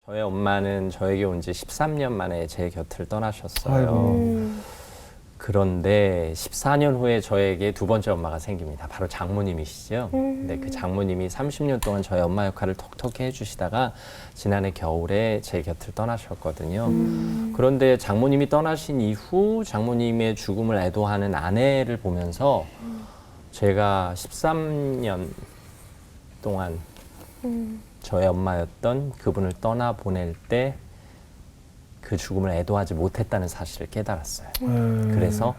저희 엄마는 저에게 온 지 13년 만에 제 곁을 떠나셨어요. 그런데 14년 후에 저에게 두 번째 엄마가 생깁니다. 바로 장모님이시죠. 근데 그 장모님이 30년 동안 저희 엄마 역할을 톡톡히 해주시다가 지난해 겨울에 제 곁을 떠나셨거든요. 그런데 장모님이 떠나신 이후 장모님의 죽음을 애도하는 아내를 보면서 제가 13년 동안 저의 엄마였던 그분을 떠나보낼 때 그 죽음을 애도하지 못했다는 사실을 깨달았어요. 그래서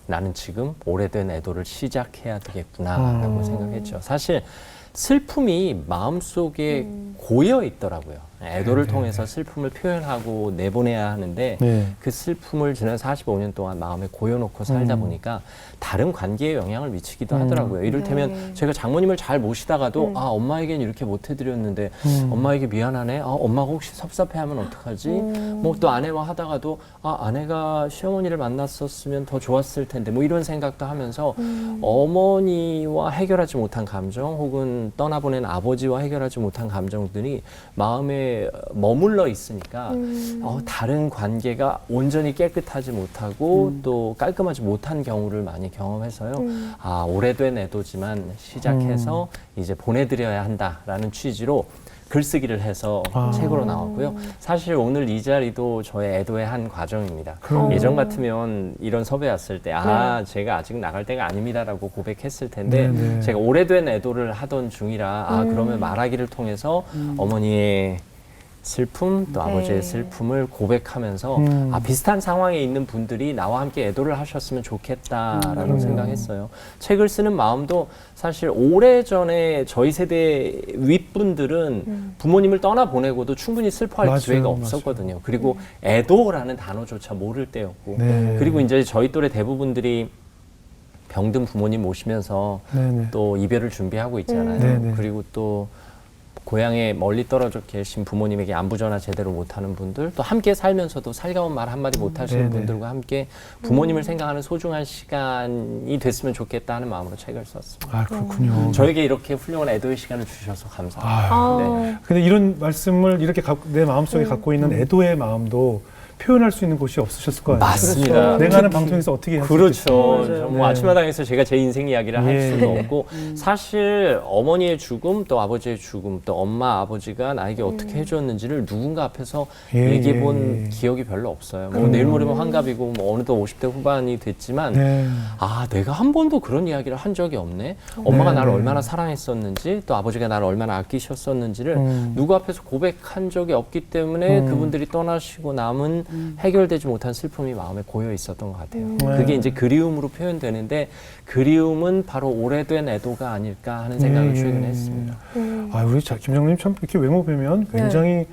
나는 지금 오래된 애도를 시작해야 되겠구나라고 생각했죠. 사실 슬픔이 마음속에 고여 있더라고요. 애도를 통해서 슬픔을 표현하고 내보내야 하는데 그 슬픔을 지난 45년 동안 마음에 고여놓고 살다 보니까 다른 관계에 영향을 미치기도 하더라고요. 이를테면 제가 장모님을 잘 모시다가도 엄마에겐 이렇게 못해드렸는데 엄마에게 미안하네. 엄마가 혹시 섭섭해하면 어떡하지? 뭐 또 아내와 하다가도 아내가 시어머니를 만났었으면 더 좋았을 텐데 뭐 이런 생각도 하면서 어머니와 해결하지 못한 감정 혹은 떠나보낸 아버지와 해결하지 못한 감정들이 마음에 머물러 있으니까 다른 관계가 온전히 깨끗하지 못하고 또 깔끔하지 못한 경우를 많이 경험해서요. 오래된 애도지만 시작해서 이제 보내드려야 한다라는 취지로 글쓰기를 해서 책으로 나왔고요. 사실 오늘 이 자리도 저의 애도의 한 과정입니다. 예전 같으면 이런 섭외 왔을 때 제가 아직 나갈 때가 아닙니다라고 고백했을 텐데 제가 오래된 애도를 하던 중이라 그러면 말하기를 통해서 어머니의 슬픔 또 아버지의 슬픔을 고백하면서 비슷한 상황에 있는 분들이 나와 함께 애도를 하셨으면 좋겠다라고 생각했어요. 책을 쓰는 마음도 사실 오래전에 저희 세대 윗분들은 부모님을 떠나보내고도 충분히 슬퍼할 기회가 없었거든요. 그리고 애도라는 단어조차 모를 때였고 그리고 이제 저희 또래 대부분들이 병든 부모님 모시면서 또 이별을 준비하고 있잖아요. 그리고 또 고향에 멀리 떨어져 계신 부모님에게 안부 전화 제대로 못하는 분들, 또 함께 살면서도 살가운 말 한마디 못하시는 분들과 함께 부모님을 생각하는 소중한 시간이 됐으면 좋겠다 하는 마음으로 책을 썼습니다. 그렇군요. 저에게 이렇게 훌륭한 애도의 시간을 주셔서 감사합니다. 근데 이런 말씀을 이렇게 내 마음속에 갖고 있는 애도의 마음도 표현할 수 있는 곳이 없으셨을 거 아니에요? 맞습니다. 그렇죠. 내가 하는 방송에서 어떻게 할수 그렇죠. 뭐 아침마당에서 제가 제 인생 이야기를 할 수도 없고 사실 어머니의 죽음 또 아버지의 죽음 또 엄마 아버지가 나에게 어떻게 해줬는지를 누군가 앞에서 얘기해 본 기억이 별로 없어요. 뭐 내일 모레면 환갑이고 뭐 어느덧 50대 후반이 됐지만 내가 한 번도 그런 이야기를 한 적이 없네. 엄마가 나를 얼마나 사랑했었는지 또 아버지가 나를 얼마나 아끼셨었는지를 누구 앞에서 고백한 적이 없기 때문에 그분들이 떠나시고 남은 해결되지 못한 슬픔이 마음에 고여 있었던 것 같아요. 그게 이제 그리움으로 표현되는데 그리움은 바로 오래된 애도가 아닐까 하는 생각을 최근에 했습니다. 우리 김정님 참 이렇게 외모 보면 굉장히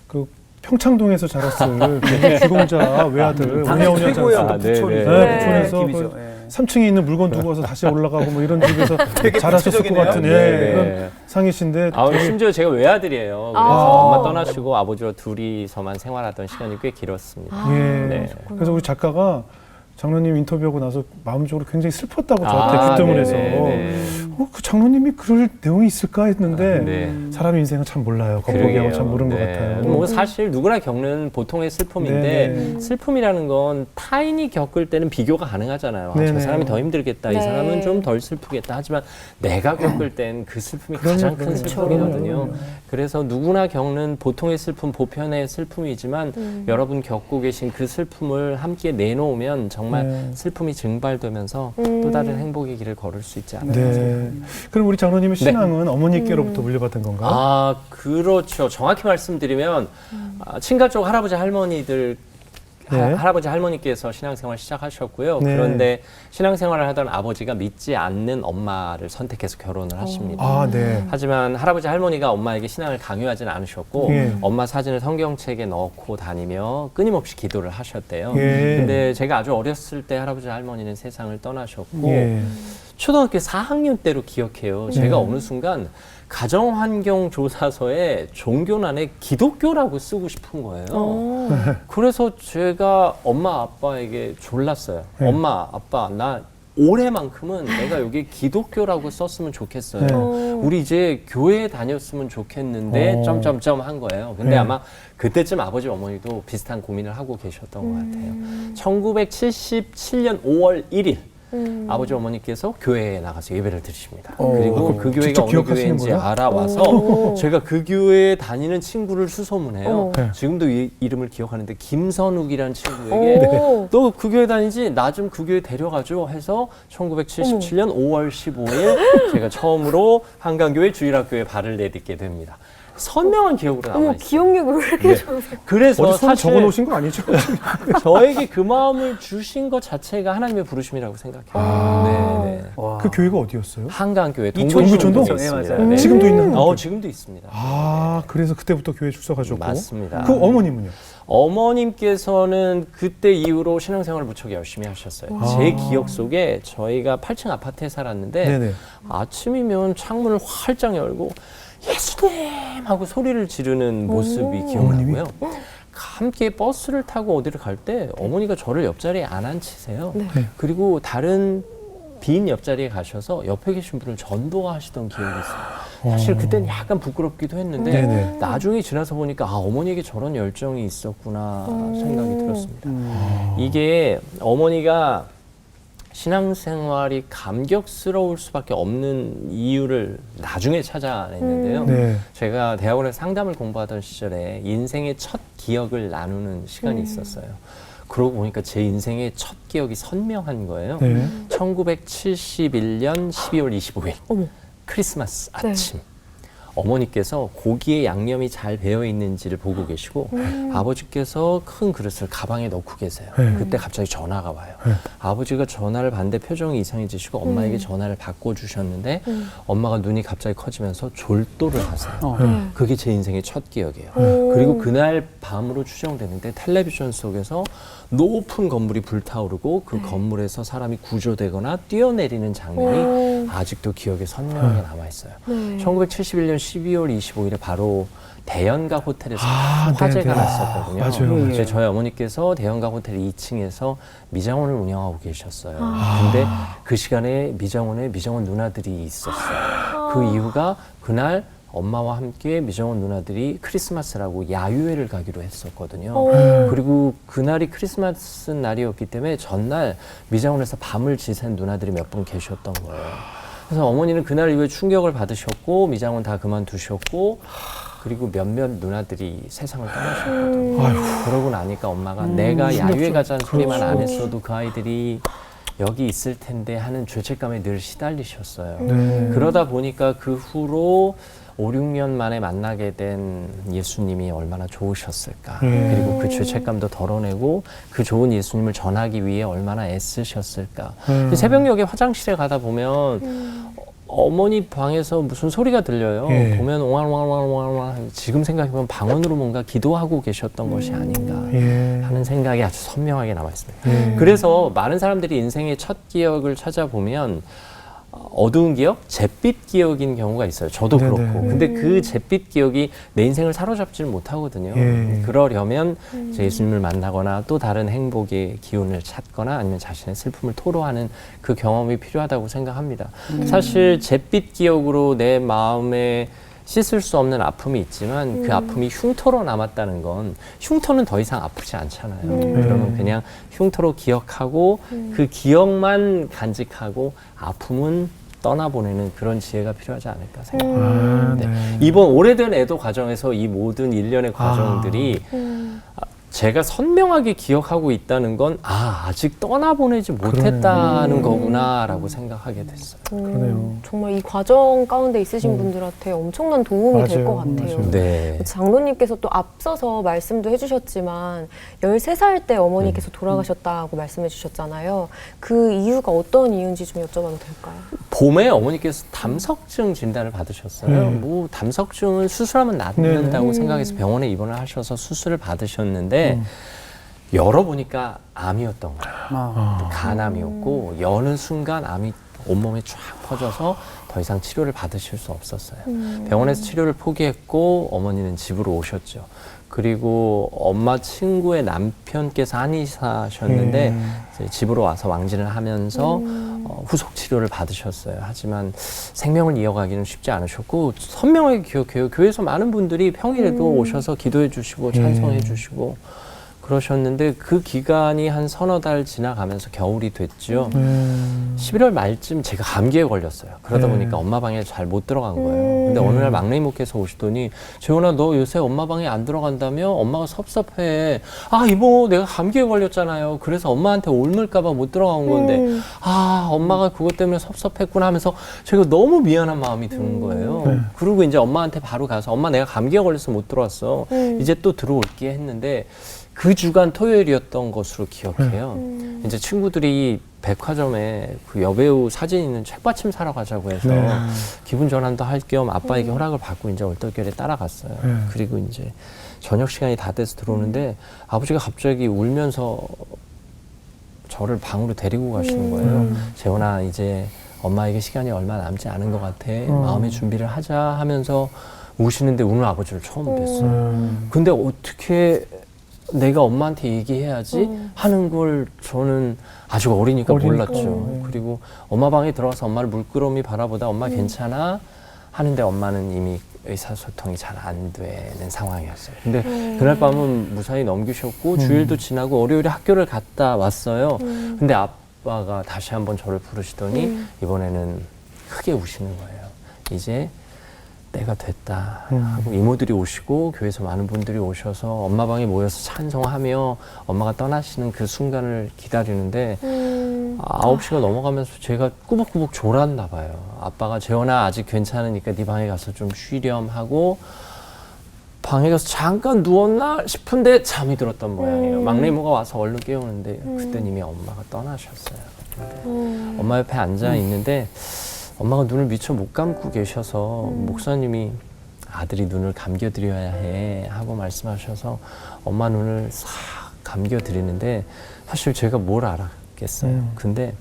그 평창동에서 자랐을 귀공자 외아들 오냐오냐 부촌에서 3층에 있는 물건 두고 와서 다시 올라가고 뭐 이런 집에서 자라셨을 것 같은 그런 상이신데 심지어 제가 외아들이에요. 그래서 엄마 떠나시고 아버지와 둘이서만 생활하던 시간이 꽤 길었습니다. 그래서 우리 작가가 장로님 인터뷰하고 나서 마음적으로 굉장히 슬펐다고 저한테 귀뜸을 해서 그 장로님이 그럴 내용이 있을까 했는데 사람의 인생은 참 몰라요. 겉보기하고 참 모르는 것 같아요. 뭐 사실 누구나 겪는 보통의 슬픔인데 슬픔이라는 건 타인이 겪을 때는 비교가 가능하잖아요. 저 사람이 더 힘들겠다. 이 사람은 좀 덜 슬프겠다. 하지만 내가 겪을 땐 그 슬픔이 가장 큰 슬픔이거든요. 그래서 누구나 겪는 보통의 슬픔, 보편의 슬픔이지만 여러분 겪고 계신 그 슬픔을 함께 내놓으면 정말 슬픔이 증발되면서 또 다른 행복의 길을 걸을 수 있지 않을까 생각합니다. 그럼 우리 장로님의 신앙은 어머니께로부터 물려받은 건가요? 그렇죠. 정확히 말씀드리면 친가 쪽 할아버지 할머니들 할아버지 할머니께서 신앙생활 시작하셨고요. 그런데 신앙생활을 하던 아버지가 믿지 않는 엄마를 선택해서 결혼을 하십니다. 하지만 할아버지 할머니가 엄마에게 신앙을 강요하지는 않으셨고 엄마 사진을 성경책에 넣고 다니며 끊임없이 기도를 하셨대요. 근데 제가 아주 어렸을 때 할아버지 할머니는 세상을 떠나셨고 초등학교 4학년 때로 기억해요. 제가 어느 순간 가정환경조사서에 종교란에 기독교라고 쓰고 싶은 거예요. 그래서 제가 엄마 아빠에게 졸랐어요. 엄마 아빠 나 올해만큼은 내가 여기 기독교라고 썼으면 좋겠어요. 네. 우리 이제 교회에 다녔으면 좋겠는데 점점점 한 거예요. 근데 네. 아마 그때쯤 아버지 어머니도 비슷한 고민을 하고 계셨던 것 같아요. 1977년 5월 1일 아버지 어머니께서 교회에 나가서 예배를 드리십니다. 그리고 그 교회가 어느 교회인지 알아와서 제가 그 교회에 다니는 친구를 수소문해요. 지금도 이 이름을 기억하는데 김선욱이라는 친구에게 너 그 교회 다니지? 나 좀 그 교회 데려가줘 해서 1977년 5월 15일 제가 처음으로 한강교회 주일학교에 발을 내딛게 됩니다. 선명한 기억으로 남아있어요. 기억력이 왜 이렇게 좋으세요? 그래서 사실 적어놓으신 거 아니죠? 저에게 그 마음을 주신 것 자체가 하나님의 부르심이라고 생각해요. 네. 그 교회가 어디였어요? 한강교회 동구천동? 동구천동에 있습니다. 맞아요. 네. 지금도 있는 지금도 있습니다. 그래서 그때부터 교회 출석하셨고. 맞습니다. 그 어머님은요? 어머님께서는 그때 이후로 신앙생활을 무척 열심히 하셨어요. 제 기억 속에 저희가 8층 아파트에 살았는데 네네. 아침이면 창문을 활짝 열고 예수님 하고 소리를 지르는 모습이 기억나고요. 함께 버스를 타고 어디를 갈 때 어머니가 저를 옆자리에 안 앉히세요. 그리고 다른 빈 옆자리에 가셔서 옆에 계신 분을 전도하시던 기억이 있어요. 사실 그때는 약간 부끄럽기도 했는데 네네. 나중에 지나서 보니까 어머니에게 저런 열정이 있었구나 생각이 들었습니다. 이게 어머니가 신앙생활이 감격스러울 수밖에 없는 이유를 나중에 찾아냈는데요. 네. 제가 대학원에서 상담을 공부하던 시절에 인생의 첫 기억을 나누는 시간이 있었어요. 그러고 보니까 제 인생의 첫 기억이 선명한 거예요. 네. 1971년 12월 25일 크리스마스 아침. 어머니께서 고기에 양념이 잘 배어 있는지를 보고 계시고 아버지께서 큰 그릇을 가방에 넣고 계세요. 그때 갑자기 전화가 와요. 아버지가 전화를 받는데 표정이 이상해지시고 엄마에게 전화를 바꿔주셨는데 엄마가 눈이 갑자기 커지면서 졸도를 하세요. 그게 제 인생의 첫 기억이에요. 그리고 그날 밤으로 추정되는데 텔레비전 속에서 높은 건물이 불타오르고 그 건물에서 사람이 구조되거나 뛰어내리는 장면이 아직도 기억에 선명하게 남아있어요. 1971년 12월 25일에 바로 대연각 호텔에서 화재가 났었거든요. 맞아요. 이제 저희 어머니께서 대연각 호텔 2층에서 미장원을 운영하고 계셨어요. 근데 그 시간에 미장원 누나들이 있었어요. 그 이유가 그날 엄마와 함께 미정원 누나들이 크리스마스라고 야유회를 가기로 했었거든요. 그리고 그날이 크리스마스 날이었기 때문에 전날 미정원에서 밤을 지샌 누나들이 몇 분 계셨던 거예요. 그래서 어머니는 그날 이후에 충격을 받으셨고 미장원 다 그만두셨고 그리고 몇몇 누나들이 세상을 떠나셨거든요. 그러고 나니까 엄마가 내가 야유회 가자는 소리만 안 했어도 그 아이들이 여기 있을 텐데 하는 죄책감에 늘 시달리셨어요. 그러다 보니까 그 후로 5, 6년 만에 만나게 된 예수님이 얼마나 좋으셨을까. 그리고 그 죄책감도 덜어내고 그 좋은 예수님을 전하기 위해 얼마나 애쓰셨을까. 새벽녘에 화장실에 가다 보면 어머니 방에서 무슨 소리가 들려요. 보면 옹알옹알옹알옹알 지금 생각해보면 방언으로 뭔가 기도하고 계셨던 것이 아닌가 하는 생각이 아주 선명하게 남아있습니다. 그래서 많은 사람들이 인생의 첫 기억을 찾아보면 어두운 기억, 잿빛 기억인 경우가 있어요. 저도 그렇고. 근데 그 잿빛 기억이 내 인생을 사로잡지를 못하거든요. 그러려면 예수님을 만나거나 또 다른 행복의 기운을 찾거나 아니면 자신의 슬픔을 토로하는 그 경험이 필요하다고 생각합니다. 사실 잿빛 기억으로 내 마음에 씻을 수 없는 아픔이 있지만 그 아픔이 흉터로 남았다는 건 흉터는 더 이상 아프지 않잖아요. 그러면 그냥 흉터로 기억하고 그 기억만 간직하고 아픔은 떠나보내는 그런 지혜가 필요하지 않을까 생각합니다. 이번 오래된 애도 과정에서 이 모든 일련의 과정들이 제가 선명하게 기억하고 있다는 건 아직 떠나보내지 못했다는 거구나라고 생각하게 됐어요. 그러네요. 정말 이 과정 가운데 있으신 분들한테 엄청난 도움이 될 것 같아요. 네. 장로님께서 또 앞서서 말씀도 해주셨지만 13살 때 어머니께서 돌아가셨다고 말씀해 주셨잖아요. 그 이유가 어떤 이유인지 좀 여쭤봐도 될까요? 봄에 어머니께서 담석증 진단을 받으셨어요. 뭐 담석증은 수술하면 낫는다고 생각해서 병원에 입원을 하셔서 수술을 받으셨는데 열어보니까 암이었던 거예요. 간암이었고 여는 순간 암이 온몸에 쫙 퍼져서 더 이상 치료를 받으실 수 없었어요. 병원에서 치료를 포기했고 어머니는 집으로 오셨죠. 그리고 엄마 친구의 남편께서 한의사셨는데 이제 집으로 와서 왕진을 하면서 후속 치료를 받으셨어요. 하지만 생명을 이어가기는 쉽지 않으셨고 선명하게 기억해요. 교회에서 많은 분들이 평일에도 오셔서 기도해 주시고 찬송해 주시고 그러셨는데 그 기간이 한 서너 달 지나가면서 겨울이 됐죠. 11월 말쯤 제가 감기에 걸렸어요. 그러다 보니까 엄마 방에 잘 못 들어간 거예요. 근데 어느 날 막내 이모께서 오시더니 재훈아 너 요새 엄마 방에 안 들어간다며? 엄마가 섭섭해. 아 이모 내가 감기에 걸렸잖아요. 그래서 엄마한테 옮을까 봐 못 들어간 건데 아 엄마가 그것 때문에 섭섭했구나 하면서 제가 너무 미안한 마음이 드는 거예요. 그리고 이제 엄마한테 바로 가서 엄마 내가 감기에 걸려서 못 들어왔어. 이제 또 들어올게 했는데 그 주간 토요일이었던 것으로 기억해요. 이제 친구들이 백화점에 그 여배우 사진 있는 책받침 사러 가자고 해서 기분 전환도 할 겸 아빠에게 허락을 받고 이제 얼떨결에 따라갔어요. 그리고 이제 저녁 시간이 다 돼서 들어오는데 아버지가 갑자기 울면서 저를 방으로 데리고 가시는 거예요. 재훈아 이제 엄마에게 시간이 얼마 남지 않은 것 같아. 마음의 준비를 하자 하면서 우시는데 우는 아버지를 처음 뵀어요. 근데 어떻게 내가 엄마한테 얘기해야지 하는 걸 저는 아주 어리니까 몰랐죠. 그리고 엄마 방에 들어가서 엄마를 물끄러미 바라보다 엄마 괜찮아? 하는데 엄마는 이미 의사소통이 잘 안 되는 상황이었어요. 근데 그날 밤은 무사히 넘기셨고 주일도 지나고 월요일에 학교를 갔다 왔어요. 근데 아빠가 다시 한번 저를 부르시더니 이번에는 크게 우시는 거예요. 이제 때가 됐다 하고 이모들이 오시고 교회에서 많은 분들이 오셔서 엄마 방에 모여서 찬송하며 엄마가 떠나시는 그 순간을 기다리는데 9시가 넘어가면서 제가 꾸벅꾸벅 졸았나 봐요. 아빠가 재원아 아직 괜찮으니까 네 방에 가서 좀 쉬렴 하고 방에 가서 잠깐 누웠나 싶은데 잠이 들었던 모양이에요. 막내 이모가 와서 얼른 깨우는데 그때 이미 엄마가 떠나셨어요. 엄마 옆에 앉아 있는데 엄마가 눈을 미처 못 감고 계셔서 목사님이 아들이 눈을 감겨드려야 해 하고 말씀하셔서 엄마 눈을 싹 감겨드리는데 사실 제가 뭘 알았겠어요. 근데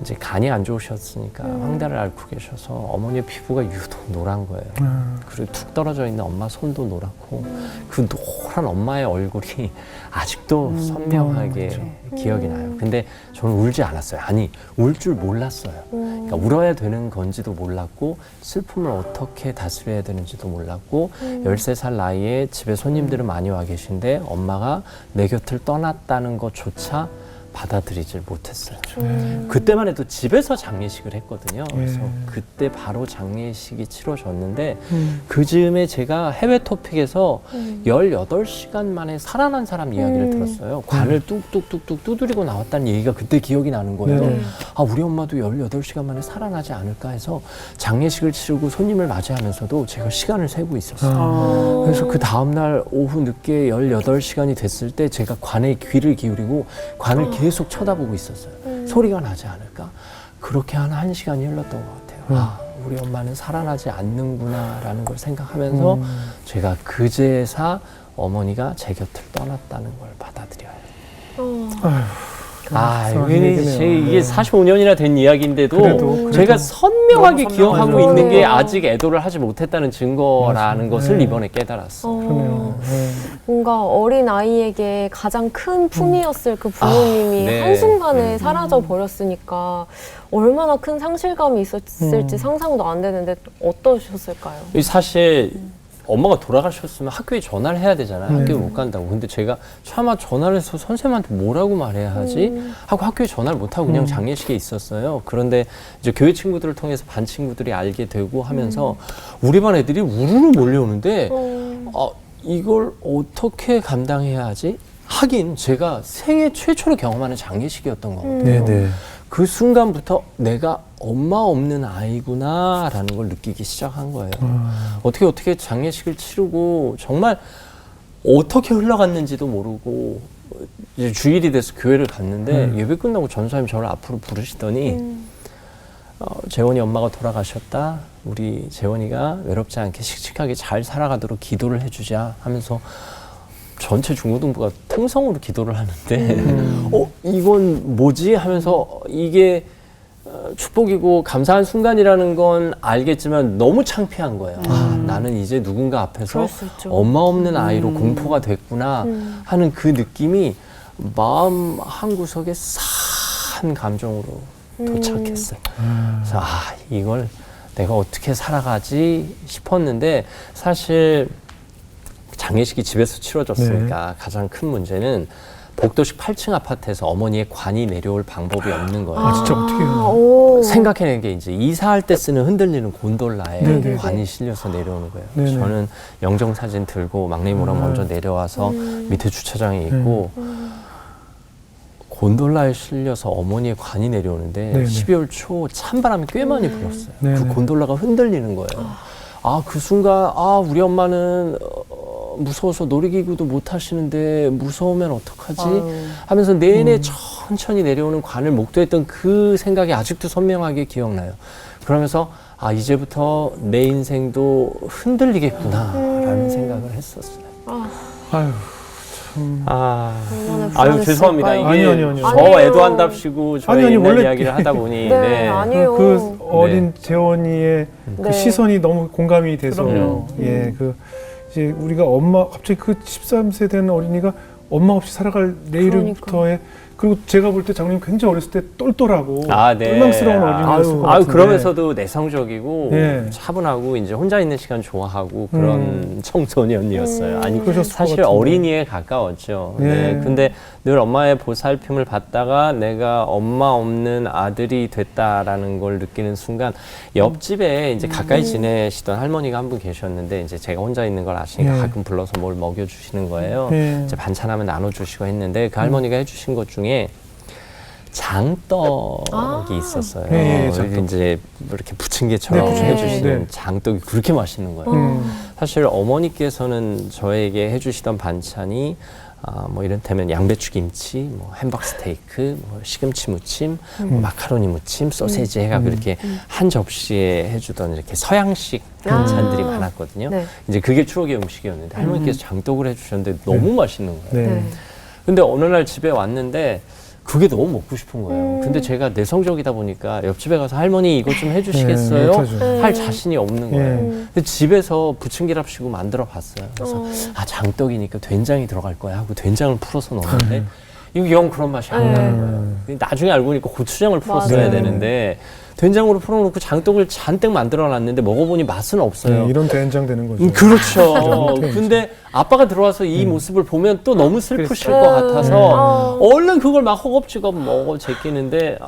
이제 간이 안 좋으셨으니까 황달을 앓고 계셔서 어머니의 피부가 유독 노란 거예요. 그리고 툭 떨어져 있는 엄마 손도 노랗고 그 노란 엄마의 얼굴이 아직도 선명하게 기억이 나요. 근데 저는 울지 않았어요. 아니 울 줄 몰랐어요. 그러니까 울어야 되는 건지도 몰랐고 슬픔을 어떻게 다스려야 되는지도 몰랐고 13살 나이에 집에 손님들은 많이 와 계신데 엄마가 내 곁을 떠났다는 것조차 받아들이질 못했어요. 그때만 해도 집에서 장례식을 했거든요. 그래서 그때 바로 장례식이 치러졌는데 그 즈음에 제가 해외 토픽에서 18시간 만에 살아난 사람 이야기를 들었어요. 관을 뚝뚝뚝뚝 두드리고 나왔다는 얘기가 그때 기억이 나는 거예요. 아, 우리 엄마도 18시간 만에 살아나지 않을까 해서 장례식을 치르고 손님을 맞이하면서도 제가 시간을 세고 있었어요. 그래서 그 다음날 오후 늦게 18시간이 됐을 때 제가 관에 귀를 기울이고 관을 계속 쳐다보고 있었어요. 소리가 나지 않을까? 그렇게 한 1시간이 흘렀던 것 같아요. 아, 우리 엄마는 살아나지 않는구나라는 걸 생각하면서 제가 그제서 어머니가 제 곁을 떠났다는 걸 받아들여요. 이게 45년이나 된 이야기인데도 그래도 제가 선명하게 기억하고 선명하죠. 있는 게 아직 애도를 하지 못했다는 증거라는 것을 이번에 깨달았어요. 뭔가 어린 아이에게 가장 큰 품이었을 그 부모님이 한순간에 사라져 버렸으니까 얼마나 큰 상실감이 있었을지 상상도 안 되는데 어떠셨을까요? 사실 엄마가 돌아가셨으면 학교에 전화를 해야 되잖아요. 학교에 못 간다고. 근데 제가 차마 전화를 해서 선생님한테 뭐라고 말해야 하지? 하고 학교에 전화를 못하고 그냥 장례식에 있었어요. 그런데 이제 교회 친구들을 통해서 반 친구들이 알게 되고 하면서 우리 반 애들이 우르르 몰려오는데 이걸 어떻게 감당해야 하지? 하긴 제가 생애 최초로 경험하는 장례식이었던 거거든요. 그 순간부터 내가 엄마 없는 아이구나 라는 걸 느끼기 시작한 거예요. 어떻게 장례식을 치르고 정말 어떻게 흘러갔는지도 모르고 이제 주일이 돼서 교회를 갔는데 예배 끝나고 전사님이 저를 앞으로 부르시더니 재원이 엄마가 돌아가셨다. 우리 재원이가 외롭지 않게 씩씩하게 잘 살아가도록 기도를 해주자 하면서 전체 중고등부가 통성으로 기도를 하는데 이건 뭐지? 하면서 이게 축복이고 감사한 순간이라는 건 알겠지만 너무 창피한 거예요. 나는 이제 누군가 앞에서 엄마 없는 아이로 공포가 됐구나 하는 그 느낌이 마음 한구석에 싸한 감정으로 도착했어요. 그래서 이걸 내가 어떻게 살아가지 싶었는데 사실 장례식이 집에서 치러졌으니까 가장 큰 문제는 복도식 8층 아파트에서 어머니의 관이 내려올 방법이 없는 거예요. 진짜 어떻게 해요? 생각해낸 게 이제 이사할 때 쓰는 흔들리는 곤돌라에 네네. 관이 실려서 내려오는 거예요. 네네. 저는 영정사진 들고 막내모랑 먼저 내려와서 밑에 주차장에 있고 곤돌라에 실려서 어머니의 관이 내려오는데 네네. 12월 초 찬바람이 꽤 많이 불었어요. 네네. 그 곤돌라가 흔들리는 거예요. 그 순간 우리 엄마는 무서워서 놀이기구도 못 하시는데 무서우면 어떡하지? 하면서 내내 천천히 내려오는 관을 목도했던 그 생각이 아직도 선명하게 기억나요. 그러면서 이제부터 내 인생도 흔들리겠구나라는 생각을 했었어요. 아유. 아유 죄송합니다. 이게 아니요. 저 애도한답시고 저의 옛날 원래 이야기를 하다 보니 네, 아니에요. 그 어린 재원이의 그 네. 시선이 너무 공감이 돼서 그럼요. 이제 우리가 갑자기 그 13세 된 어린이가 엄마 없이 살아갈 내일부터의 그리고 제가 볼 때 장모님 굉장히 어렸을 때 똘똘하고 똘망스러운 어린이였을 것 같은데 그러면서도 내성적이고 네. 차분하고 이제 혼자 있는 시간 좋아하고 그런 청소년이었어요. 아니 그러셨을 사실 것 같은데. 어린이에 가까웠죠. 네. 네. 근데 늘 엄마의 보살핌을 받다가 내가 엄마 없는 아들이 됐다라는 걸 느끼는 순간 옆집에 이제 가까이 지내시던 할머니가 한 분 계셨는데 이제 제가 혼자 있는 걸 아시니까 네. 가끔 불러서 뭘 먹여주시는 거예요. 네. 이제 반찬하면 나눠주시고 했는데 그 할머니가 해주신 것 중에 장떡이 있었어요. 네, 장떡. 이제 이렇게 부침개처럼 네, 해주시는 네. 장떡이 그렇게 맛있는 거예요. 사실 어머니께서는 저에게 해주시던 반찬이 뭐 이를테면 양배추 김치, 뭐 햄버거 스테이크, 뭐 시금치 무침, 뭐 마카로니 무침, 소세지 해가 그렇게 한 접시에 해주던 이렇게 서양식 반찬들이 많았거든요. 네. 이제 그게 추억의 음식이었는데 할머니께서 장떡을 해주셨는데 너무 맛있는 거예요. 네. 근데 어느 날 집에 왔는데 그게 너무 먹고 싶은 거예요. 근데 제가 내성적이다 보니까 옆집에 가서 할머니 이것 좀 해주시겠어요? 못하죠. 할 자신이 없는 거예요. 네. 근데 집에서 부침개랍시고 만들어 봤어요. 그래서 장떡이니까 된장이 들어갈 거야 하고 된장을 풀어서 넣었는데 이거 영 그런 맛이 안 나는 거예요. 나중에 알고 보니까 고추장을 풀었어야 맞아요. 되는데 된장으로 풀어놓고 장떡을 잔뜩 만들어 놨는데 먹어보니 맛은 없어요. 이런 된장 되는 거죠. 그렇죠. 근데 아빠가 들어와서 이 모습을 보면 또 너무 슬프실 것 같아서 얼른 그걸 막 허겁지겁 먹어 제끼는데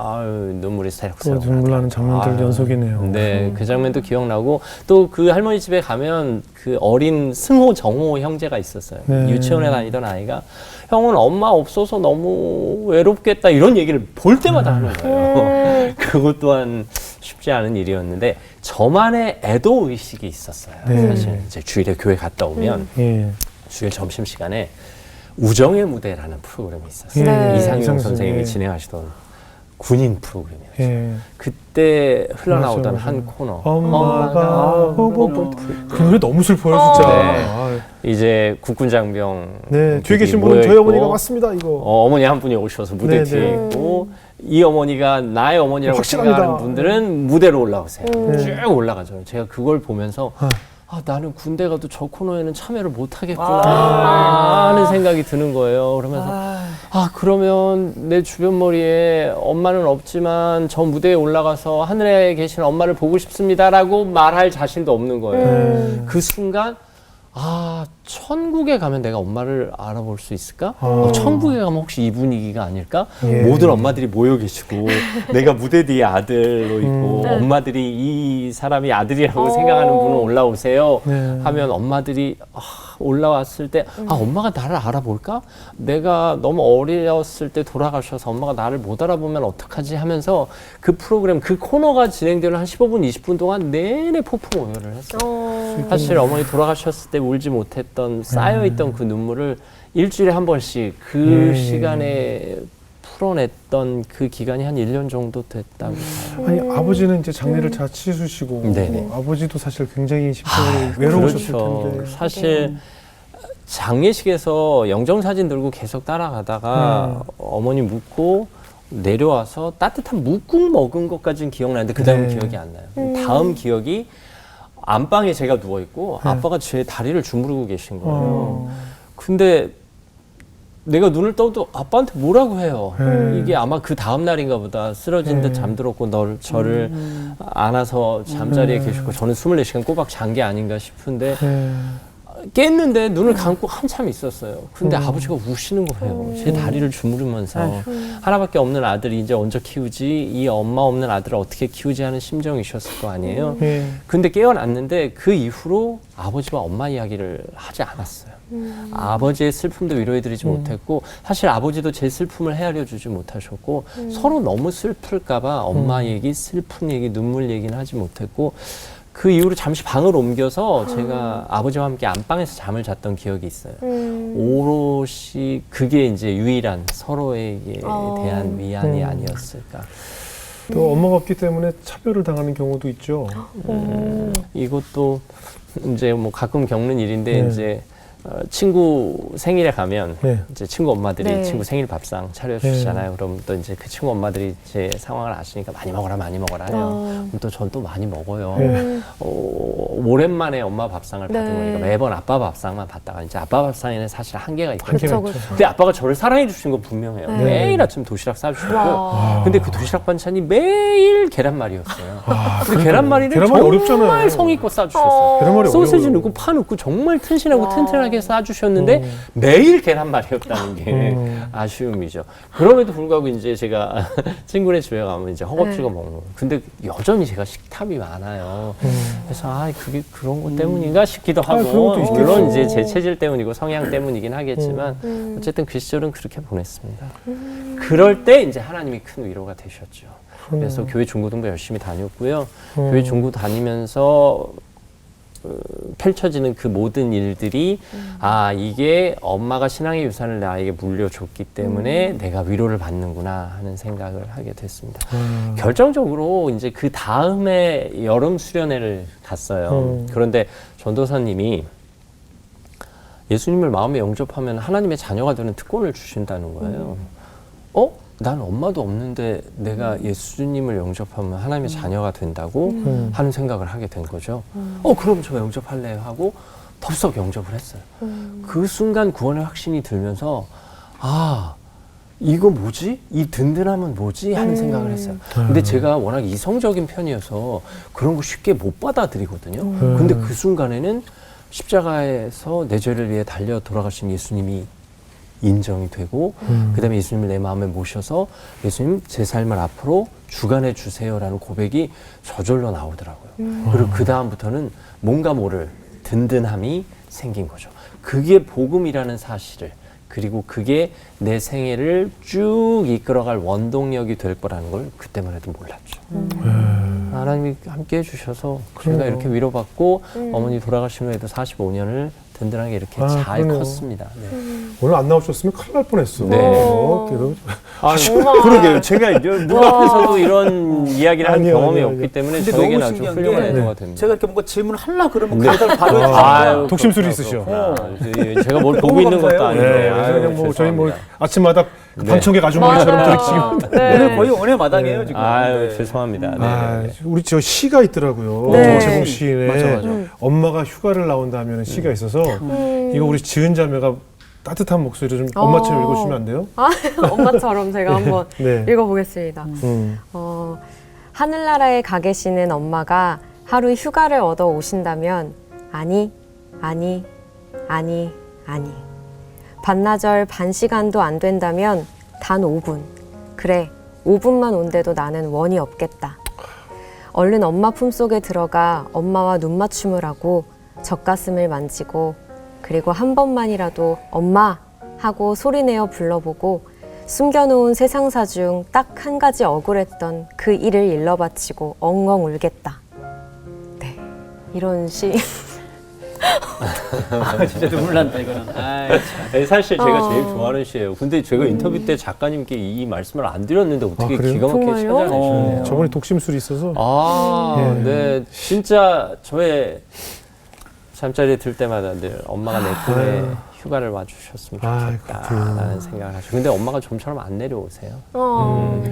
눈물이 또 새록새록 눈물 나는 장면들 아유. 연속이네요. 네, 그 장면도 기억나고 또 그 할머니 집에 가면 그 어린 승호, 정호 형제가 있었어요. 네. 유치원에 다니던 아이가 형은 엄마 없어서 너무 외롭겠다 이런 얘기를 볼 때마다 하는 거예요. 그것 또한 쉽지 않은 일이었는데 저만의 애도 의식이 있었어요. 네. 사실 이제 주일에 교회 갔다 오면 예. 주일 점심 시간에 우정의 무대라는 프로그램이 있었어요. 네. 이상용 선생님이 선생님. 진행하시던 군인 프로그램이었어요. 예. 그때 흘러나오던 맞아. 한 코너 엄마가 그 노래 너무 슬퍼요 진짜. 네. 아, 이제 국군 장병 네, 뒤에 분들이 계신 분은 모여 저희 있고, 어머니가 맞습니다 이거. 어머니 한 분이 오셔서 무대 네, 뒤에 네. 있고 이 어머니가 나의 어머니라고 확실합니다. 생각하는 분들은 무대로 올라오세요. 네. 쭉 올라가죠. 제가 그걸 보면서 나는 군대 가도 저 코너에는 참여를 못 하겠구나 하는 생각이 드는 거예요. 그러면서 그러면 내 주변 머리에 엄마는 없지만 저 무대에 올라가서 하늘에 계신 엄마를 보고 싶습니다라고 말할 자신도 없는 거예요. 그 순간 천국에 가면 내가 엄마를 알아볼 수 있을까? 천국에 가면 혹시 이 분위기가 아닐까? 예. 모든 엄마들이 모여 계시고 내가 무대 뒤에 아들로 있고 엄마들이 이 사람이 아들이라고 생각하는 분은 올라오세요 네. 하면 엄마들이 올라왔을 때 엄마가 나를 알아볼까? 내가 너무 어렸을 때 돌아가셔서 엄마가 나를 못 알아보면 어떡하지 하면서 그 프로그램 그 코너가 진행되는 한 15분 20분 동안 내내 폭풍 오열을 했어요. 사실 어머니 돌아가셨을 때 울지 못했던 쌓여있던 그 눈물을 일주일에 한 번씩 그 시간에 풀어냈던 그 기간이 한 1년 정도 됐다고 봐요. 아니 아버지는 이제 장례를 다 치르시고 네네. 아버지도 사실 굉장히 심적으로 외로우셨을 그렇죠. 텐데. 사실 장례식에서 영정사진 들고 계속 따라가다가 어머니 묻고 내려와서 따뜻한 묵국 먹은 것까지는 기억나는데 그 다음은 네. 기억이 안 나요. 다음 기억이 안방에 제가 누워있고 아빠가 제 다리를 주무르고 계신 거예요. 근데 내가 눈을 떠도 아빠한테 뭐라고 해요. 이게 아마 그 다음 날인가 보다 쓰러진 듯 잠들었고 저를 안아서 잠자리에 계셨고 저는 24시간 꼬박 잔 게 아닌가 싶은데 깼는데 눈을 감고 한참 있었어요. 근데 아버지가 우시는 거예요. 제 다리를 주무르면서 하나밖에 없는 아들이 이제 언제 키우지, 이 엄마 없는 아들을 어떻게 키우지 하는 심정이셨을 거 아니에요. 근데 깨어났는데 그 이후로 아버지와 엄마 이야기를 하지 않았어요. 아버지의 슬픔도 위로해드리지 못했고 사실 아버지도 제 슬픔을 헤아려주지 못하셨고 서로 너무 슬플까봐 엄마 얘기, 슬픈 얘기, 눈물 얘기는 하지 못했고 그 이후로 잠시 방을 옮겨서 제가 아버지와 함께 안방에서 잠을 잤던 기억이 있어요. 오롯이 그게 이제 유일한 서로에게 대한 위안이 아니었을까. 또 엄마가 없기 때문에 차별을 당하는 경우도 있죠. 이것도 이제 뭐 가끔 겪는 일인데 이제 친구 생일에 가면 이제 친구 엄마들이 친구 생일 밥상 차려주시잖아요. 그럼 또 이제 그 친구 엄마들이 제 상황을 아시니까 많이 먹어라 해요. 그럼 또 전 또 많이 먹어요. 오랜만에 엄마 밥상을 받은 거니까 매번 아빠 밥상만 받다가 이제 아빠 밥상에는 사실 한계가 있거든요. 근데 아빠가 저를 사랑해 주시는 건 분명해요. 매일 아침 도시락 싸주시고 근데 그 도시락 반찬이 매일 계란말이였어요. 근데 계란말이를 정말 어렵잖아요. 성의껏 싸주셨어요. 계란말이 소세지 어려워요. 넣고 파 넣고 정말 튼실하고 튼튼하게 싸주셨는데 매일 계란말이였다는 게 아쉬움이죠. 그럼에도 불구하고 이제 제가 친구네 집에 가면 이제 허겁지겁 먹는 거예요. 근데 여전히 제가 식탐이 많아요. 그래서 그게 그런 것 때문인가 싶기도 하고 물론 이제 제 체질 때문이고 성향 때문이긴 하겠지만 어쨌든 그 시절은 그렇게 보냈습니다. 그럴 때 이제 하나님이 큰 위로가 되셨죠. 그래서 교회 중고등부 열심히 다녔고요. 교회 중고 다니면서 펼쳐지는 그 모든 일들이 이게 엄마가 신앙의 유산을 나에게 물려줬기 때문에 내가 위로를 받는구나 하는 생각을 하게 됐습니다. 결정적으로 이제 그 다음에 여름 수련회를 갔어요. 그런데 전도사님이 예수님을 마음에 영접하면 하나님의 자녀가 되는 특권을 주신다는 거예요. 난 엄마도 없는데 내가 예수님을 영접하면 하나님의 자녀가 된다고 하는 생각을 하게 된 거죠. 그럼 저 영접할래요 하고 덥석 영접을 했어요. 그 순간 구원의 확신이 들면서 이거 뭐지? 이 든든함은 뭐지? 하는 생각을 했어요. 근데 제가 워낙 이성적인 편이어서 그런 거 쉽게 못 받아들이거든요. 근데 그 순간에는 십자가에서 내 죄를 위해 달려 돌아가신 예수님이 인정이 되고 그다음에 예수님을 내 마음에 모셔서 예수님 제 삶을 앞으로 주관해 주세요라는 고백이 저절로 나오더라고요. 그리고 그 다음부터는 뭔가 모를 든든함이 생긴 거죠. 그게 복음이라는 사실을 그리고 그게 내 생애를 쭉 이끌어갈 원동력이 될 거라는 걸 그때만 해도 몰랐죠. 하나님이 함께 해주셔서 제가 이렇게 위로받고 어머니 돌아가신 후에도 45년을 든든하게 이렇게 잘 컸습니다. 오늘 안 나오셨으면 큰일 날 뻔했어. 그러게요. 제가 눈앞에서도 이런 이야기를 한 경험이 없기 때문에 저에게는 아주 훌륭한 애도가 됩니다. 제가 이렇게 뭔가 질문을 하려고 그러면 가이드를 바로 해주세요. 독심술이 있으셔. 제가 뭘 보고 있는 것도 아닌데. 그냥 뭐 저희 뭐 아침마다 방청객 아주머니처럼 지금 오늘 거의 원의 마당이에요 지금. 죄송합니다. 우리 저 시가 있더라고요. 정재봉 시인의 엄마가 휴가를 나온다면 시가 있어서 이거 우리 지은 자매가 따뜻한 목소리로 좀 엄마처럼 읽어주시면 안 돼요? 엄마처럼 제가 한번 읽어보겠습니다. 하늘나라에 가 계시는 엄마가 하루 휴가를 얻어 오신다면 아니. 반나절 반 시간도 안 된다면 단 5분. 그래, 5분만 온데도 나는 원이 없겠다. 얼른 엄마 품속에 들어가 엄마와 눈맞춤을 하고 젖가슴을 만지고 그리고 한 번만이라도 엄마 하고 소리내어 불러보고 숨겨놓은 세상사 중 딱 한 가지 억울했던 그 일을 일러바치고 엉엉 울겠다. 네, 이런 시. 진짜 눈물 난다 이거는. 사실 제가 제일 좋아하는 시예요. 근데 제가 인터뷰 때 작가님께 이 말씀을 안 드렸는데 어떻게 기가 막히게 찾아내셨네요. 저번에 독심술이 있어서. 네, 진짜 저의 잠자리에 들 때마다 늘 엄마가 내 품에 휴가를 와주셨으면 좋겠다라는 생각을 하죠. 근데 엄마가 좀처럼 안 내려오세요.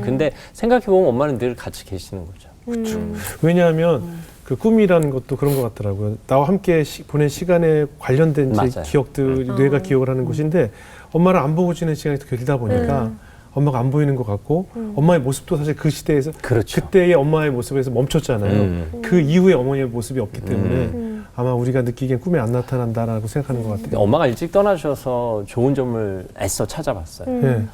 근데 생각해보면 엄마는 늘 같이 계시는 거죠. 왜냐하면 그 꿈이라는 것도 그런 것 같더라고요. 나와 함께 보낸 시간에 관련된 이제 기억들이 뇌가 기억을 하는 곳인데 엄마를 안 보고 지낸 시간이 더 길다 보니까 엄마가 안 보이는 것 같고 엄마의 모습도 사실 그 시대에서 그렇죠. 그때의 엄마의 모습에서 멈췄잖아요. 그 이후에 어머니의 모습이 없기 때문에 아마 우리가 느끼기엔 꿈에 안 나타난다라고 생각하는 것 같아요. 엄마가 일찍 떠나셔서 좋은 점을 애써 찾아봤어요. 네.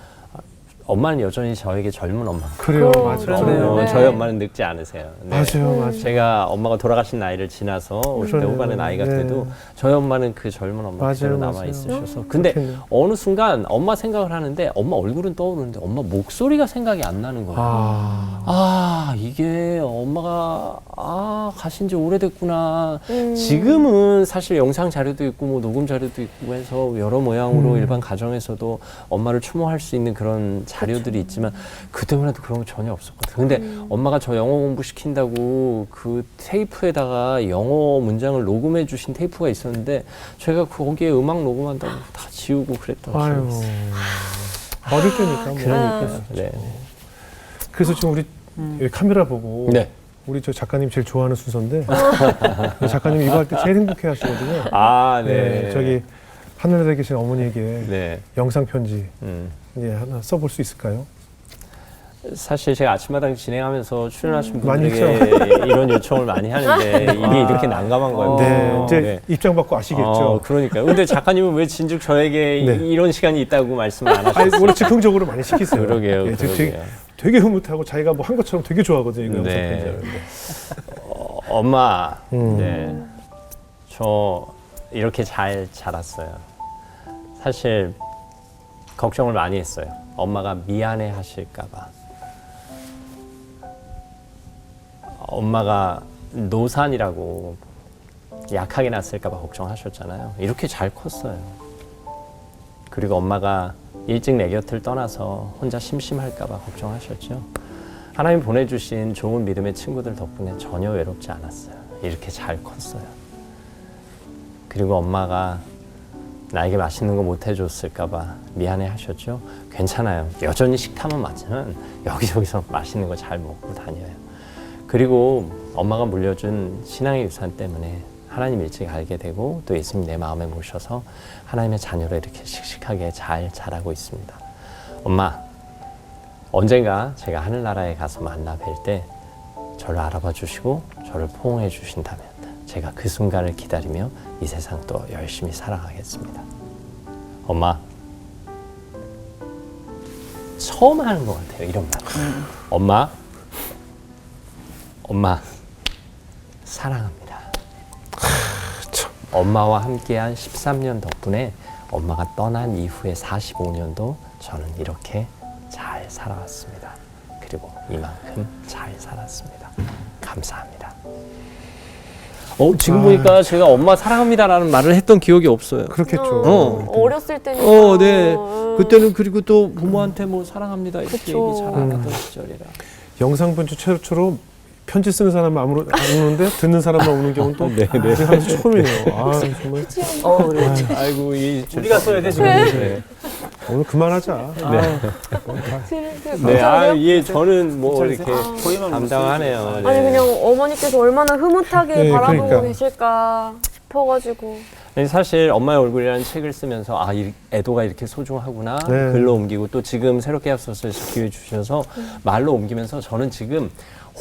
엄마는 여전히 저에게 젊은 엄마. 그래요, 그러네요. 맞아요. 네. 저희 엄마는 늙지 않으세요. 네. 맞아요. 제가 엄마가 돌아가신 나이를 지나서 50대 그러네요. 후반의 나이가 네. 돼도 저희 엄마는 그 젊은 엄마 맞아요, 그대로 맞아요. 남아있으셔서 근데 그렇겠네요. 어느 순간 엄마 생각을 하는데 엄마 얼굴은 떠오르는데 엄마 목소리가 생각이 안 나는 거예요. 이게 엄마가 가신 지 오래됐구나. 지금은 사실 영상 자료도 있고 뭐 녹음 자료도 있고 해서 여러 모양으로 일반 가정에서도 엄마를 추모할 수 있는 그런 자료들이 있지만 그때만 해도 그런 거 전혀 없었거든요. 근데 엄마가 저 영어 공부 시킨다고 그 테이프에다가 영어 문장을 녹음해 주신 테이프가 있었는데 제가 거기에 음악 녹음한다고 다 지우고 그랬던 기억이 아유, 있어요. 어릴 때니까 뭐. 그러니까. 네. 그래서 지금 우리 여기 카메라 보고 네. 우리 저 작가님 제일 좋아하는 순서인데 작가님 이거 할 때 제일 행복해 하시거든요. 네. 저기 하늘에 계신 어머니에게 네. 영상 편지 하나 써볼 수 있을까요? 사실 제가 아침마당 진행하면서 출연하신 많이 분들에게 이런 요청을 많이 하는데 이게 이렇게 난감한 거예요. 네, 이제 입장 받고 아시겠죠. 그러니까요. 근데 작가님은 왜 진즉 저에게 네. 이런 시간이 있다고 말씀을 안 하셨어요? 원래 즉흥적으로 많이 시키세요. 그러게요. 예, 그러게요. 되게 흐뭇하고 자기가 뭐 한 것처럼 되게 좋아하거든요. 이거 네. 영상 편지 하는데. 엄마, 네, 저 이렇게 잘 자랐어요. 사실 걱정을 많이 했어요. 엄마가 미안해 하실까봐. 엄마가 노산이라고 약하게 났을까봐 걱정하셨잖아요. 이렇게 잘 컸어요. 그리고 엄마가 일찍 내 곁을 떠나서 혼자 심심할까봐 걱정하셨죠. 하나님 보내주신 좋은 믿음의 친구들 덕분에 전혀 외롭지 않았어요. 이렇게 잘 컸어요. 그리고 엄마가 나에게 맛있는 거 못 해줬을까봐 미안해 하셨죠. 괜찮아요. 여전히 식탐은 맞지만 여기저기서 맛있는 거 잘 먹고 다녀요. 그리고 엄마가 물려준 신앙의 유산 때문에 하나님 일찍 알게 되고 또 예수님 내 마음에 모셔서 하나님의 자녀로 이렇게 씩씩하게 잘 자라고 있습니다. 엄마, 언젠가 제가 하늘나라에 가서 만나 뵐 때 저를 알아봐 주시고 저를 포옹해 주신다면 제가 그 순간을 기다리며 이 세상 또 열심히 살아가겠습니다. 엄마, 처음 하는 것 같아요, 이런 말. 엄마, 사랑합니다. 엄마와 함께한 13년 덕분에 엄마가 떠난 이후의 45년도 저는 이렇게 잘 살아왔습니다. 그리고 이만큼 잘 살았습니다. 감사합니다. 지금 보니까 제가 엄마 사랑합니다라는 말을 했던 기억이 없어요. 그렇겠죠. 어렸을 때니까. 네. 그때는 그리고 또 부모한테 뭐 사랑합니다 이렇게 그쵸. 얘기 잘 안 하던 시절이라. 영상 편지 최초로 편지 쓰는 사람은 안 우는데 듣는 사람만 우는 경우는 또 세상에서 처음이네요. 정말. 그래. 아이고 우리가 써야 돼 지금. 네. 오늘 그만하자. 예, 저는 뭐 이렇게 감당하네요. 아니 그냥 어머니께서 얼마나 흐뭇하게 네, 바라보고 그러니까. 계실까 싶어가지고. 사실 엄마의 얼굴이라는 책을 쓰면서 이 애도가 이렇게 소중하구나 네. 글로 옮기고 또 지금 새롭게 합소서를 기회 주셔서 말로 옮기면서 저는 지금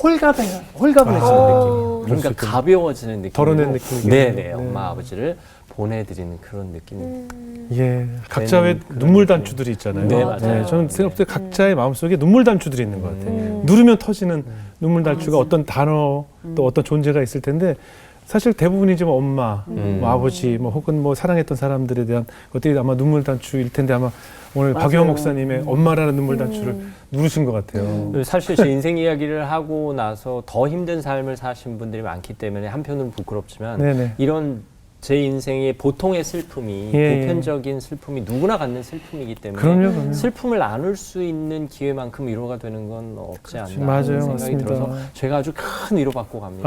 홀가분해지는 느낌. 그러니까 가벼워지는 느낌. 덜어낸 느낌이겠네요. 네네. 네. 엄마 아버지를 보내드리는 그런 느낌. 예, 각자 왜 눈물 단추들이 있잖아요. 네, 맞아요. 저는 생각할 때 각자의 마음속에 눈물 단추들이 있는 것 같아요. 누르면 터지는 눈물 단추가 어떤 단어 또 어떤 존재가 있을 텐데 사실 대부분이지만 엄마, 뭐 아버지, 뭐 혹은 뭐 사랑했던 사람들에 대한 것들이 아마 눈물 단추일 텐데 아마 오늘 박영호 목사님의 엄마라는 눈물 단추를 누르신 것 같아요. 사실 제 인생 이야기를 하고 나서 더 힘든 삶을 사신 분들이 많기 때문에 한편은 부끄럽지만 네네. 이런 제 인생의 보통의 슬픔이 보편적인 슬픔이 누구나 갖는 슬픔이기 때문에 그럼요. 슬픔을 나눌 수 있는 기회만큼 위로가 되는 건 없지 않나 맞아요, 생각이 맞습니다. 들어서 제가 아주 큰 위로받고 갑니다.